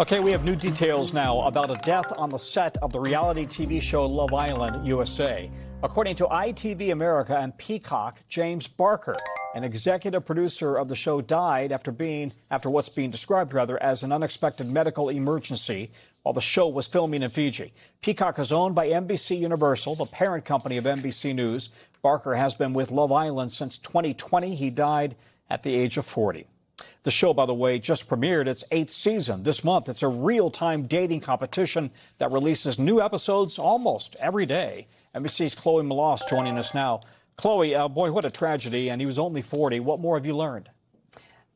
Okay, we have new details now about a death on the set of the reality TV show Love Island USA. According to ITV America and Peacock, James Barker, an executive producer of the show, died after what's being described as an unexpected medical emergency while the show was filming in Fiji. Peacock is owned by NBC Universal, the parent company of NBC News. Barker has been with Love Island since 2020. He died at the age of 40. The show, by the way, just premiered its 8th season this month. It's a real-time dating competition that releases new episodes almost every day. NBC's Chloe Melas joining us now. Chloe, boy, what a tragedy, and he was only 40. What more have you learned?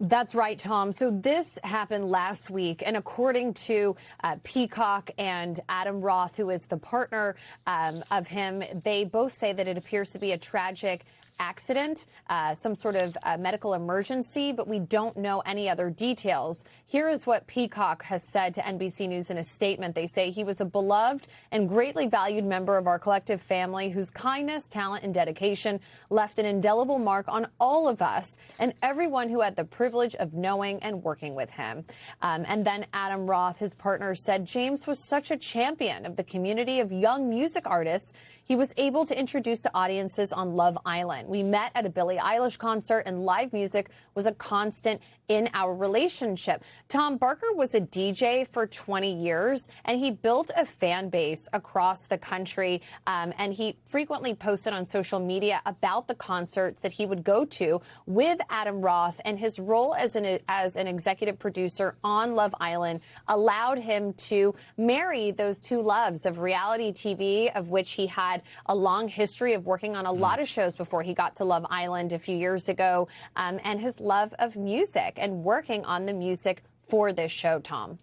That's right, Tom. So this happened last week, and according to Peacock and Adam Roth, who is the partner of him, they both say that it appears to be a tragic accident, some sort of medical emergency, but we don't know any other details. Here is what Peacock has said to NBC News in a statement. They say he was a beloved and greatly valued member of our collective family whose kindness, talent, and dedication left an indelible mark on all of us and everyone who had the privilege of knowing and working with him. And then Adam Roth, his partner, said James was such a champion of the community of young music artists he was able to introduce to audiences on Love Island. We met at a Billie Eilish concert, and live music was a constant in our relationship. Tom, Barker was a DJ for 20 years, and he built a fan base across the country, and he frequently posted on social media about the concerts that he would go to with Adam Roth, and his role as an executive producer on Love Island allowed him to marry those two loves of reality TV, of which he had a long history of working on a lot of shows before he got to Love Island a few years ago, and his love of music and working on the music for this show, Tom.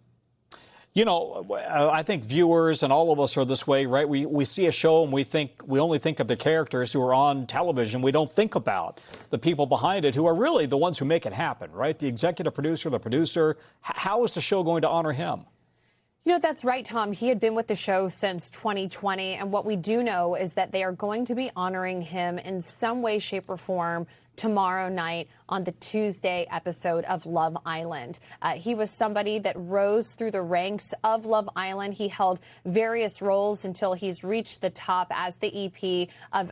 You know, I think viewers and all of us are this way, right? We see a show and we only think of the characters who are on television. We don't think about the people behind it who are really the ones who make it happen, right? The executive producer, the producer. How is the show going to honor him? You know, that's right, Tom. He had been with the show since 2020, and what we do know is that they are going to be honoring him in some way, shape, or form tomorrow night on the Tuesday episode of Love Island. He was somebody that rose through the ranks of Love Island. He held various roles until he's reached the top as the EP of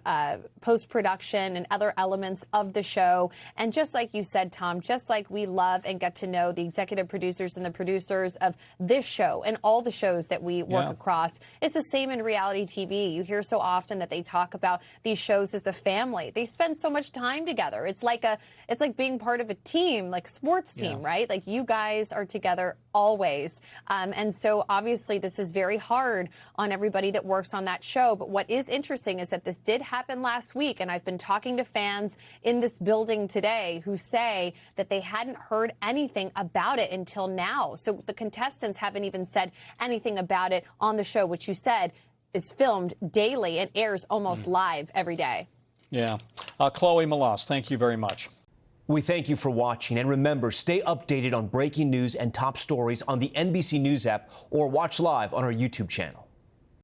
post-production and other elements of the show. And just like you said, Tom, just like we love and get to know the executive producers and the producers of this show and all the shows that we work across, it's the same in reality TV. You hear so often that they talk about these shows as a family. They spend so much time together. It's like being part of a team, like sports team, right? Like you guys are together always. And so obviously this is very hard on everybody that works on that show. But what is interesting is that this did happen last week. And I've been talking to fans in this building today who say that they hadn't heard anything about it until now. So the contestants haven't even said anything about it on the show, which you said is filmed daily and airs almost live every day. Yeah. Chloe Melas, thank you very much. We thank you for watching, and remember, stay updated on breaking news and top stories on the NBC News app or watch live on our YouTube channel.